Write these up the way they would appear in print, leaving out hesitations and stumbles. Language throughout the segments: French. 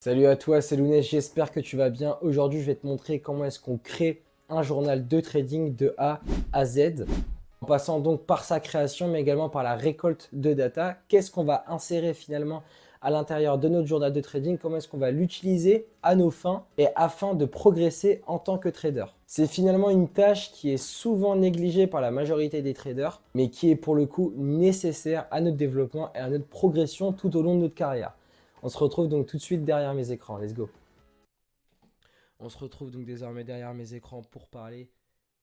Salut à toi, c'est Lounès, j'espère que tu vas bien. Aujourd'hui, je vais te montrer comment est-ce qu'on crée un journal de trading de A à Z, en passant donc par sa création, mais également par la récolte de data. Qu'est-ce qu'on va insérer finalement à l'intérieur de notre journal de trading? Comment est-ce qu'on va l'utiliser à nos fins et afin de progresser en tant que trader? C'est finalement une tâche qui est souvent négligée par la majorité des traders, mais qui est pour le coup nécessaire à notre développement et à notre progression tout au long de notre carrière. On se retrouve donc tout de suite derrière mes écrans. Let's go. On se retrouve donc désormais derrière mes écrans pour parler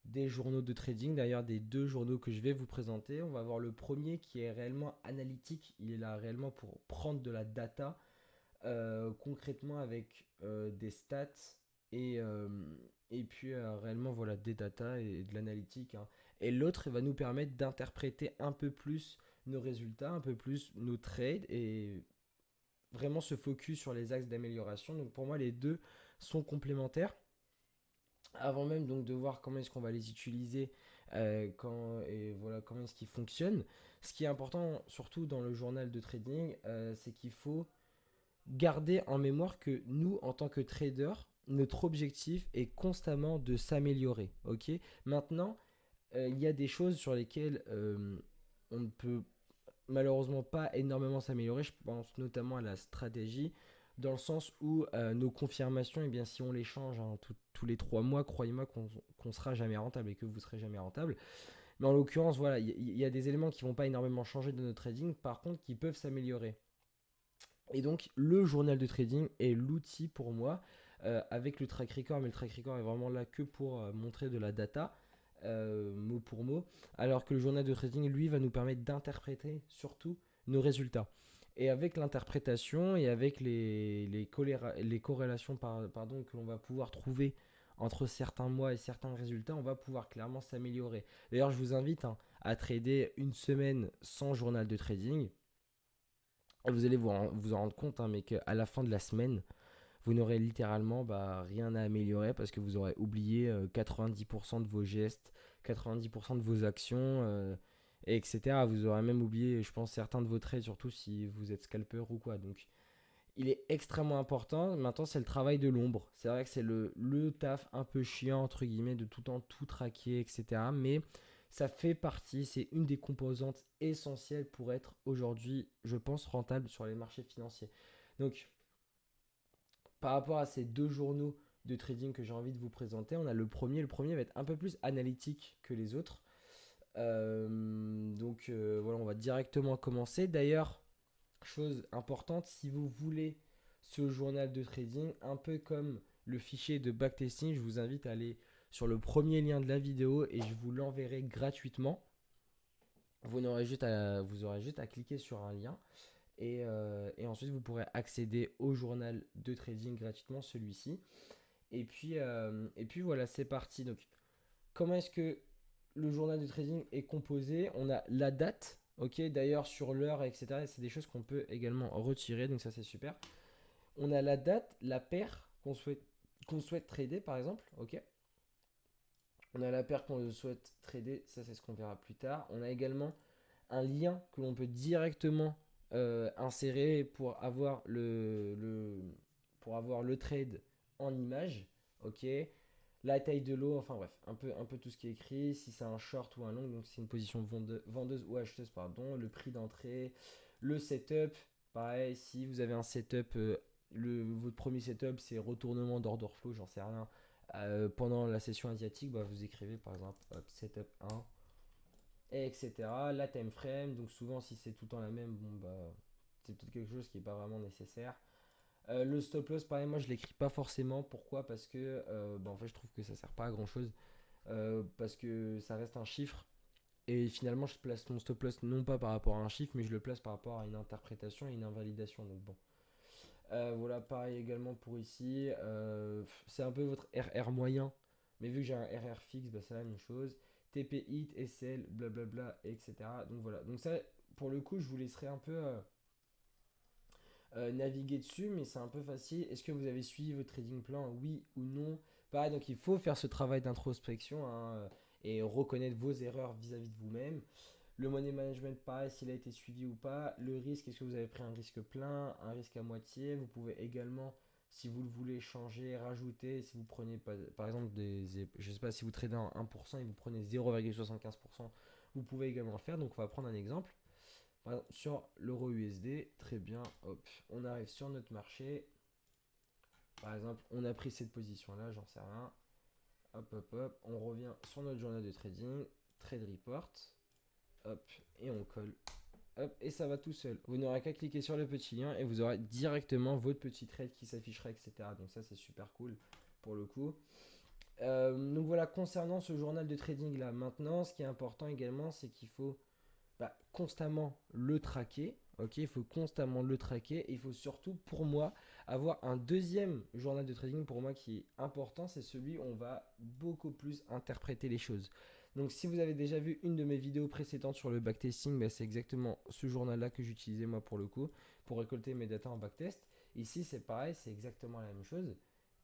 des journaux de trading, d'ailleurs des deux journaux que je vais vous présenter. On va voir le premier qui est réellement analytique. Il est là réellement pour prendre de la data concrètement avec des stats et, euh, et puis réellement voilà, des data et de l'analytique, hein. Et l'autre va nous permettre d'interpréter un peu plus nos résultats, un peu plus nos trades et vraiment se focus sur les axes d'amélioration. Donc pour moi, les deux sont complémentaires. Avant même donc de voir comment est-ce qu'on va les utiliser et voilà comment est-ce qu'ils fonctionnent. Ce qui est important surtout dans le journal de trading, c'est qu'il faut garder en mémoire que nous, en tant que traders, notre objectif est constamment de s'améliorer. Ok. Maintenant, il y a des choses sur lesquelles on ne peut malheureusement pas énormément s'améliorer. Je pense notamment à la stratégie, dans le sens où nos confirmations, eh bien, si on les change hein, tous les 3 mois, croyez-moi qu'on sera jamais rentable et que vous serez jamais rentable. Mais en l'occurrence, voilà, il y a des éléments qui vont pas énormément changer de notre trading, par contre, qui peuvent s'améliorer. Et donc, le journal de trading est l'outil pour moi avec le track record, mais le track record est vraiment là que pour montrer de la data, mot pour mot, alors que le journal de trading, lui, va nous permettre d'interpréter surtout nos résultats. Et avec l'interprétation et avec les corrélations que l'on va pouvoir trouver entre certains mois et certains résultats, on va pouvoir clairement s'améliorer. D'ailleurs, je vous invite hein, à trader une semaine sans journal de trading. Vous allez vous en rendre compte, hein, mais qu'à la fin de la semaine, vous n'aurez littéralement rien à améliorer parce que vous aurez oublié 90% de vos gestes, 90% de vos actions, etc. Vous aurez même oublié, je pense, certains de vos trades, surtout si vous êtes scalper ou quoi. Donc, il est extrêmement important. Maintenant, c'est le travail de l'ombre. C'est vrai que c'est le taf un peu chiant, entre guillemets, de tout le temps tout traquer, etc. Mais ça fait partie, c'est une des composantes essentielles pour être aujourd'hui, je pense, rentable sur les marchés financiers. Donc, par rapport à ces deux journaux de trading que j'ai envie de vous présenter, on a le premier. Le premier va être un peu plus analytique que les autres. Voilà, on va directement commencer. D'ailleurs, chose importante, si vous voulez ce journal de trading, un peu comme le fichier de backtesting, je vous invite à aller sur le premier lien de la vidéo et je vous l'enverrai gratuitement. Vous aurez juste à cliquer sur un lien et ensuite vous pourrez accéder au journal de trading gratuitement, celui-ci. Et puis voilà, c'est parti. Donc, comment est-ce que le journal de trading est composé? On a la date, ok, d'ailleurs sur l'heure, etc. C'est des choses qu'on peut également retirer, donc ça c'est super. On a la date, la paire qu'on souhaite trader par exemple, ok. On a la paire qu'on souhaite trader, ça c'est ce qu'on verra plus tard. On a également un lien que l'on peut directement insérer pour avoir le trade en image, ok. La taille de l'eau, enfin bref, un peu tout ce qui est écrit, si c'est un short ou un long, donc c'est une position vendeuse ou acheteuse, pardon, le prix d'entrée, le setup, pareil, si vous avez un setup, votre premier setup c'est retournement d'order flow, j'en sais rien, pendant la session asiatique, bah, vous écrivez par exemple setup 1, etc. La time frame, donc souvent si c'est tout le temps la même, bon bah c'est peut-être quelque chose qui n'est pas vraiment nécessaire. Le stop loss, pareil, moi je l'écris pas forcément. Pourquoi? Parce que en fait je trouve que ça sert pas à grand chose. Parce que ça reste un chiffre. Et finalement je place mon stop loss non pas par rapport à un chiffre, mais je le place par rapport à une interprétation et une invalidation. Donc bon. Voilà, pareil également pour ici. C'est un peu votre RR moyen. Mais vu que j'ai un RR fixe, bah, c'est la même chose. TP hit, SL, blablabla, etc. Donc voilà. Donc ça, pour le coup, je vous laisserai un peu naviguer dessus, mais c'est un peu facile. Est-ce que vous avez suivi votre trading plan? Oui ou non? Pareil, donc il faut faire ce travail d'introspection hein, et reconnaître vos erreurs vis-à-vis de vous-même. Le money management, pareil, s'il a été suivi ou pas. Le risque, est-ce que vous avez pris un risque plein, un risque à moitié? Vous pouvez également Si vous le voulez changer, rajouter, si vous prenez par exemple je sais pas, si vous tradez en 1% et vous prenez 0,75%, vous pouvez également le faire. Donc on va prendre un exemple. Par exemple, sur l'euro USD, très bien, hop, on arrive sur notre marché. Par exemple, on a pris cette position-là, j'en sais rien. Hop, hop, hop, on revient sur notre journal de trading, trade report, hop, et on colle. Hop, et ça va tout seul. Vous n'aurez qu'à cliquer sur le petit lien et vous aurez directement votre petit trade qui s'affichera, etc. Donc ça, c'est super cool pour le coup. Donc voilà, concernant ce journal de trading là, maintenant, ce qui est important également, c'est qu'il faut constamment le traquer. Ok, il faut constamment le traquer. Et il faut surtout, pour moi, avoir un deuxième journal de trading pour moi qui est important. C'est celui où on va beaucoup plus interpréter les choses. Donc, si vous avez déjà vu une de mes vidéos précédentes sur le backtesting, c'est exactement ce journal-là que j'utilisais moi pour le coup, pour récolter mes datas en backtest. Ici, c'est pareil, c'est exactement la même chose.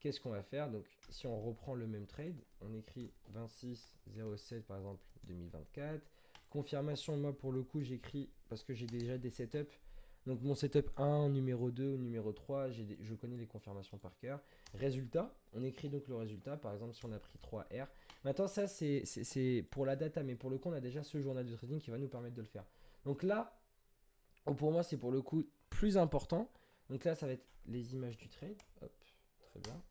Qu'est-ce qu'on va faire? Donc, si on reprend le même trade, on écrit 26,07 par exemple 2024. Confirmation, moi pour le coup j'écris parce que j'ai déjà des setups. Donc mon setup 1, numéro 2 ou numéro 3, je connais les confirmations par cœur. Résultat, on écrit donc le résultat. Par exemple si on a pris 3R. Maintenant ça c'est pour la data, mais pour le coup on a déjà ce journal de trading qui va nous permettre de le faire. Donc là, pour moi c'est pour le coup plus important. Donc là ça va être les images du trade. Hop, très bien.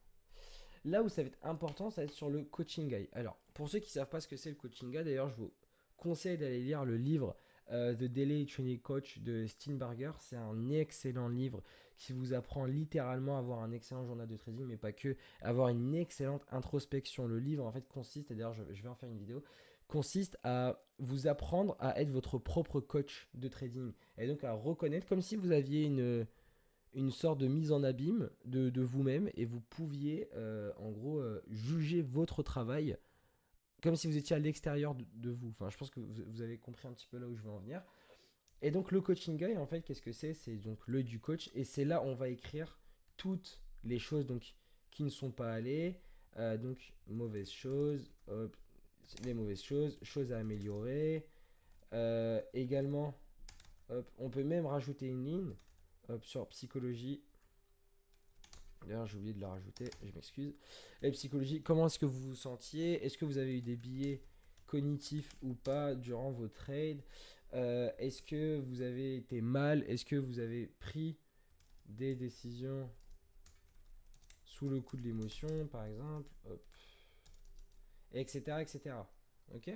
Là où ça va être important, ça va être sur le coaching guide. Alors, pour ceux qui ne savent pas ce que c'est le coaching guide, d'ailleurs, je vous conseille d'aller lire le livre The Daily Training Coach de Steinberger. C'est un excellent livre qui vous apprend littéralement à avoir un excellent journal de trading, mais pas que, avoir une excellente introspection. Le livre, en fait, consiste, et d'ailleurs, je vais en faire une vidéo, consiste à vous apprendre à être votre propre coach de trading. Et donc à reconnaître, comme si vous aviez une sorte de mise en abîme de vous-même et vous pouviez en gros juger votre travail comme si vous étiez à l'extérieur de vous. Enfin, je pense que vous avez compris un petit peu là où je veux en venir. Et donc le coaching guide, en fait, qu'est-ce que c'est? C'est donc l'œil du coach et c'est là où on va écrire toutes les choses donc qui ne sont pas allées. Donc mauvaises choses, hop, les mauvaises choses, choses à améliorer. Également, hop, on peut même rajouter une ligne. Hop, sur psychologie. D'ailleurs, j'ai oublié de la rajouter, je m'excuse. La psychologie, comment est-ce que vous vous sentiez? Est-ce que vous avez eu des biais cognitifs ou pas durant vos trades? Est-ce que vous avez été mal? Est-ce que vous avez pris des décisions sous le coup de l'émotion, par exemple? Hop. Etc., etc. Ok?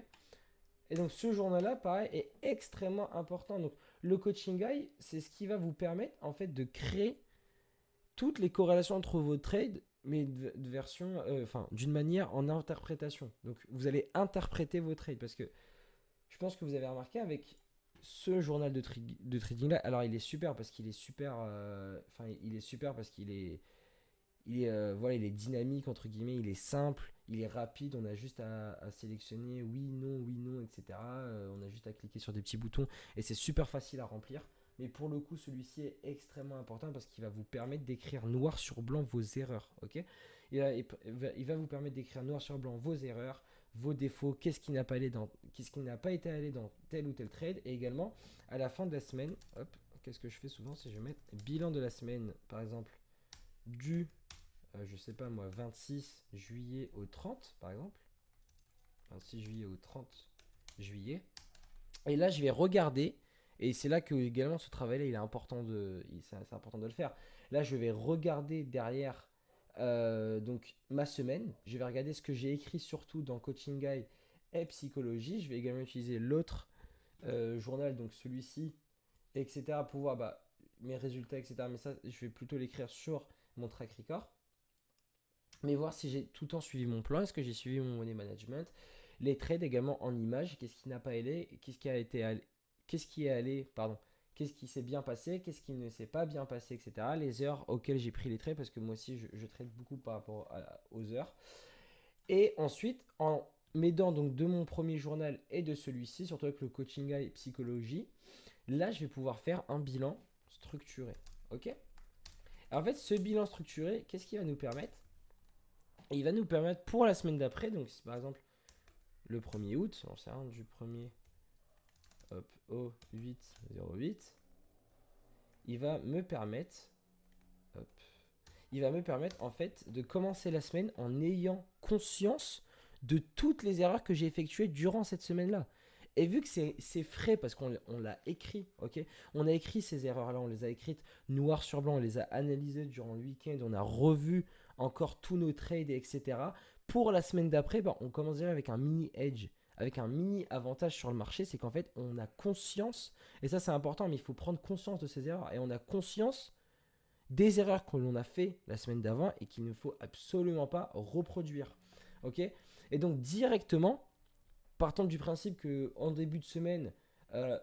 Et donc, ce journal-là, pareil, est extrêmement important. Donc, le coaching guide, c'est ce qui va vous permettre, en fait, de créer toutes les corrélations entre vos trades, mais de version, enfin, d'une manière en interprétation. Donc, vous allez interpréter vos trades parce que je pense que vous avez remarqué avec ce journal de trading là. Alors, il est super parce qu'il est super, enfin, il est super parce voilà, il est dynamique entre guillemets, il est simple, il est rapide. On a juste à sélectionner oui, non, etc. On a juste à cliquer sur des petits boutons et c'est super facile à remplir. Mais pour le coup, celui-ci est extrêmement important parce qu'il va vous permettre d'écrire noir sur blanc vos erreurs. Ok, il va vous permettre d'écrire noir sur blanc vos erreurs, vos défauts, qu'est-ce qui n'a pas été allé dans tel ou tel trade. Et également, à la fin de la semaine, hop, qu'est-ce que je fais souvent? C'est je vais mettre bilan de la semaine, par exemple, du, je sais pas moi, 26 juillet au 30, par exemple. 26 juillet au 30 juillet. Et là, je vais regarder. Et c'est là que également ce travail-là, il est important c'est important de le faire. Là, je vais regarder derrière donc ma semaine. Je vais regarder ce que j'ai écrit surtout dans Coaching Guide et Psychologie. Je vais également utiliser l'autre journal, donc celui-ci, etc. pour voir mes résultats, etc. Mais ça, je vais plutôt l'écrire sur mon track record. Mais voir si j'ai tout le temps suivi mon plan, est-ce que j'ai suivi mon money management, les trades également en images, qu'est-ce qui n'a pas allé, qu'est-ce qui est allé, pardon, qu'est-ce qui s'est bien passé, qu'est-ce qui ne s'est pas bien passé, etc. Les heures auxquelles j'ai pris les trades, parce que moi aussi je trade beaucoup par rapport aux heures. Et ensuite, en m'aidant donc de mon premier journal et de celui-ci, surtout avec le coaching guide psychologie, là je vais pouvoir faire un bilan structuré. Ok? Alors, en fait, ce bilan structuré, qu'est-ce qui va nous permettre? Et il va nous permettre pour la semaine d'après, donc si par exemple le 1er août, on sait rien du 1er hop, au 8 08, il va me permettre hop, il va me permettre en fait de commencer la semaine en ayant conscience de toutes les erreurs que j'ai effectuées durant cette semaine-là. Et vu que c'est frais parce qu'on l'a écrit, ok? On a écrit ces erreurs-là, on les a écrites noir sur blanc, on les a analysées durant le week-end, on a revu encore tous nos trades, etc. Pour la semaine d'après, ben, on commence déjà avec un mini edge, avec un mini avantage sur le marché, c'est qu'en fait, on a conscience, et ça c'est important, mais il faut prendre conscience de ces erreurs, et on a conscience des erreurs que l'on a fait la semaine d'avant et qu'il ne faut absolument pas reproduire. Ok? Et donc directement, partons du principe que en début de semaine,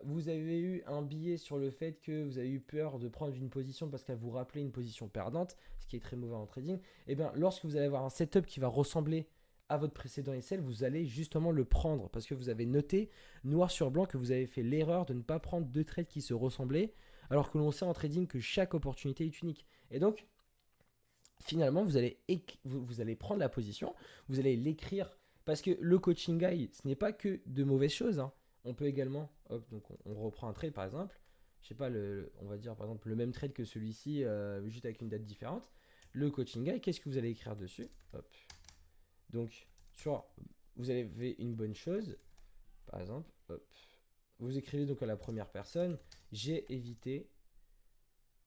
vous avez eu un billet sur le fait que vous avez eu peur de prendre une position parce qu'elle vous rappelait une position perdante, ce qui est très mauvais en trading. Et bien, lorsque vous allez avoir un setup qui va ressembler à votre précédent SL, vous allez justement le prendre parce que vous avez noté noir sur blanc que vous avez fait l'erreur de ne pas prendre deux trades qui se ressemblaient, alors que l'on sait en trading que chaque opportunité est unique. Et donc, finalement, vous allez prendre la position, vous allez l'écrire, parce que le coaching guide, ce n'est pas que de mauvaises choses, hein. On peut également, hop, donc on reprend un trade par exemple, je sais pas, on va dire par exemple le même trade que celui-ci, juste avec une date différente. Le coaching guide, qu'est-ce que vous allez écrire dessus? Hop. Donc, vous avez une bonne chose, par exemple, hop. Vous écrivez donc à la première personne, j'ai évité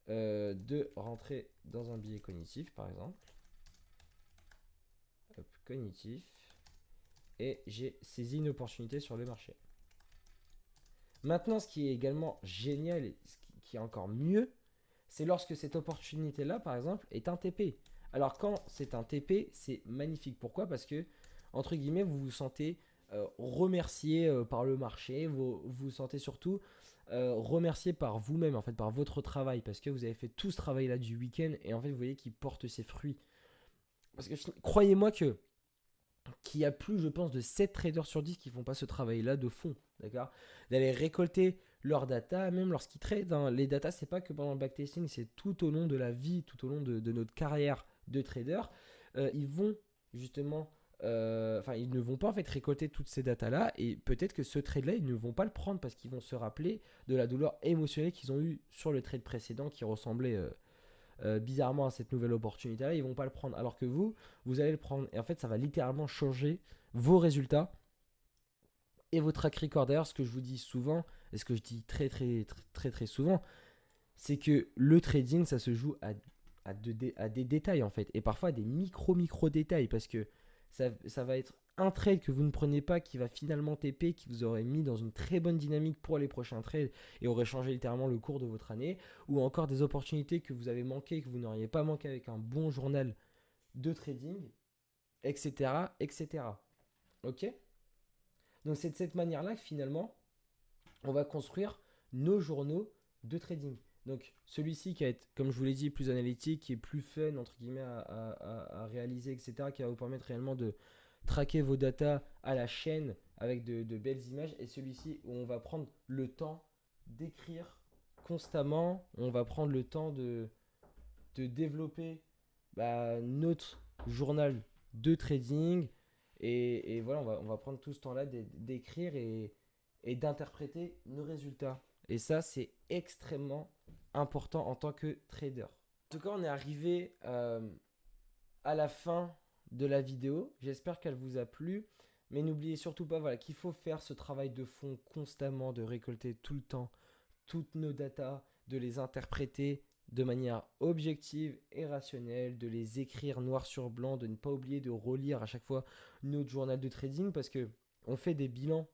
de rentrer dans un biais cognitif, par exemple. Hop, cognitif. Et j'ai saisi une opportunité sur le marché. Maintenant, ce qui est également génial et ce qui est encore mieux, c'est lorsque cette opportunité-là, par exemple, est un TP. Alors, quand c'est un TP, c'est magnifique. Pourquoi? Parce que, entre guillemets, vous vous sentez remercié par le marché. Vous vous sentez surtout remercié par vous-même, en fait, par votre travail. Parce que vous avez fait tout ce travail-là du week-end et en fait, vous voyez qu'il porte ses fruits. Parce que, croyez-moi que qu'il y a plus, je pense, de 7 traders sur 10 qui font pas ce travail-là de fond, d'accord? D'aller récolter leurs data, même lorsqu'ils tradent, hein. Les data, c'est pas que pendant le backtesting, c'est tout au long de la vie, tout au long de notre carrière de trader. Ils vont justement, ils ne vont pas en fait récolter toutes ces datas-là, et peut-être que ce trade-là, ils ne vont pas le prendre parce qu'ils vont se rappeler de la douleur émotionnelle qu'ils ont eue sur le trade précédent qui ressemblait bizarrement à cette nouvelle opportunité-là, ils vont pas le prendre. Alors que vous allez le prendre. Et en fait, ça va littéralement changer vos résultats et vos track record. D'ailleurs, ce que je vous dis souvent, et ce que je dis très souvent, c'est que le trading, ça se joue à des détails en fait. Et parfois à des micro détails. Parce que ça va être un trade que vous ne prenez pas qui va finalement TP, qui vous aurait mis dans une très bonne dynamique pour les prochains trades et aurait changé littéralement le cours de votre année, ou encore des opportunités que vous avez manquées, que vous n'auriez pas manqué avec un bon journal de trading, etc. etc. Ok? Donc c'est de cette manière-là que finalement, on va construire nos journaux de trading. Donc celui-ci qui va être, comme je vous l'ai dit, plus analytique, qui est plus fun, entre guillemets, à réaliser, etc., qui va vous permettre réellement de traquer vos datas à la chaîne avec de belles images. Et celui-ci où on va prendre le temps d'écrire constamment, on va prendre le temps de développer notre journal de trading. Et voilà, on va prendre tout ce temps-là d'écrire et d'interpréter nos résultats. Et ça, c'est extrêmement important en tant que trader. En tout cas, on est arrivé à la fin de la vidéo. J'espère qu'elle vous a plu. Mais n'oubliez surtout pas qu'il faut faire ce travail de fond constamment, de récolter tout le temps toutes nos datas, de les interpréter de manière objective et rationnelle, de les écrire noir sur blanc, de ne pas oublier de relire à chaque fois notre journal de trading parce que on fait des bilans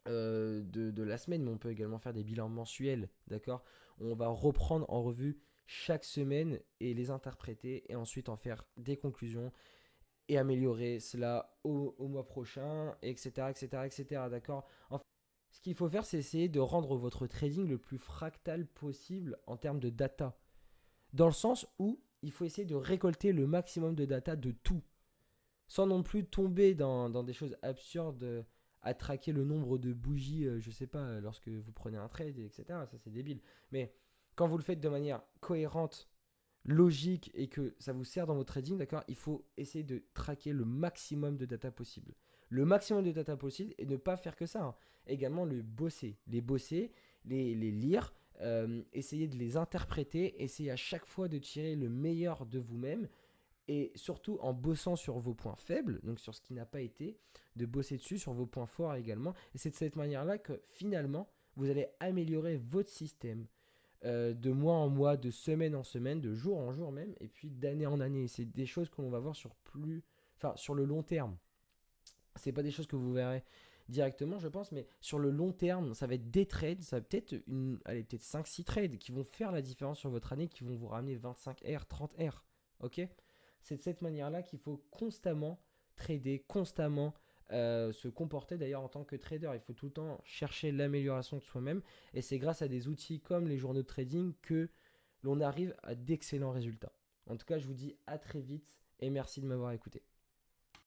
de la semaine, mais on peut également faire des bilans mensuels, d'accord? On va reprendre en revue chaque semaine et les interpréter et ensuite en faire des conclusions et améliorer cela au mois prochain, etc., etc., etc., d'accord? Ce qu'il faut faire, c'est essayer de rendre votre trading le plus fractal possible en termes de data. Dans le sens où il faut essayer de récolter le maximum de data de tout. Sans non plus tomber dans des choses absurdes à traquer le nombre de bougies, je sais pas, lorsque vous prenez un trade, etc. Ça, c'est débile. Mais quand vous le faites de manière cohérente, logique et que ça vous sert dans votre trading, d'accord, il faut essayer de traquer le maximum de data possible. Le maximum de data possible et ne pas faire que ça, hein. Également les bosser, les lire, essayez de les interpréter, essayez à chaque fois de tirer le meilleur de vous-même et surtout en bossant sur vos points faibles, donc sur ce qui n'a pas été, de bosser dessus sur vos points forts également. Et c'est de cette manière-là que finalement, vous allez améliorer votre système de mois en mois, de semaine en semaine, de jour en jour même, et puis d'année en année. C'est des choses que l'on va voir sur le long terme. C'est pas des choses que vous verrez directement, je pense, mais sur le long terme, ça va être des trades, ça va peut-être peut-être 5-6 trades qui vont faire la différence sur votre année, qui vont vous ramener 25 R, 30 R. Ok? C'est de cette manière-là qu'il faut constamment trader, constamment se comporter d'ailleurs en tant que trader. Il faut tout le temps chercher l'amélioration de soi-même. Et c'est grâce à des outils comme les journaux de trading que l'on arrive à d'excellents résultats. En tout cas, je vous dis à très vite et merci de m'avoir écouté.